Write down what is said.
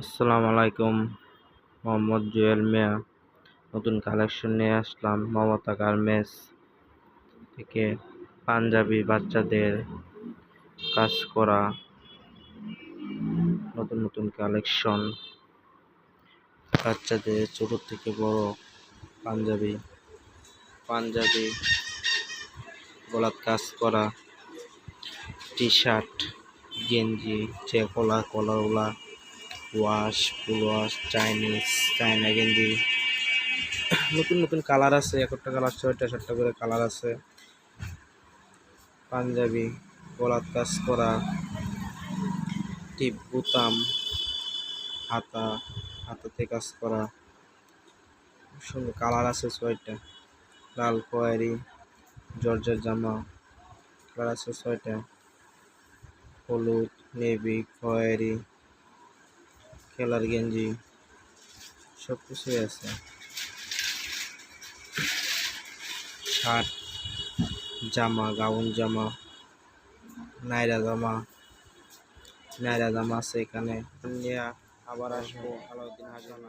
আসসালামু আলাইকুম। মোহাম্মদ জুয়েল মিয়া। নতুন কালেকশন নিয়ে আসলাম মমতা গার্মেন্টস থেকে। পাঞ্জাবি বাচ্চাদের কাজ করা নতুন নতুন কালেকশন। বাচ্চাদের ছোট থেকে বড় পাঞ্জাবি পাঞ্জাবি গলার কাজ করা টি শার্ট, গেঞ্জি, যে কলারওয়ালা, ওয়াশ, ফুল ওয়াশ, চাইনা গেঞ্জি। নতুন নতুন কালার আছে, একটা কালার 6টা 7টা করে কালার আছে। পাঞ্জাবি গলার কাজ করা, টিপ বুতাম, হাতাতে কাজ করা, সুন্দর কালার আছে 6টা। লাল খয়েরি জর্জের জামা কালার আছে 6টা। হলুদ, নেভি, খয়েরি, খেলার গেঞ্জি সব কিছুই আছে। শার্ট, জামা, গাউন জামা, নাইরা জামা আছে এখানে। নিয়ে আবার আসবো আলাউদ্দিন হাসান।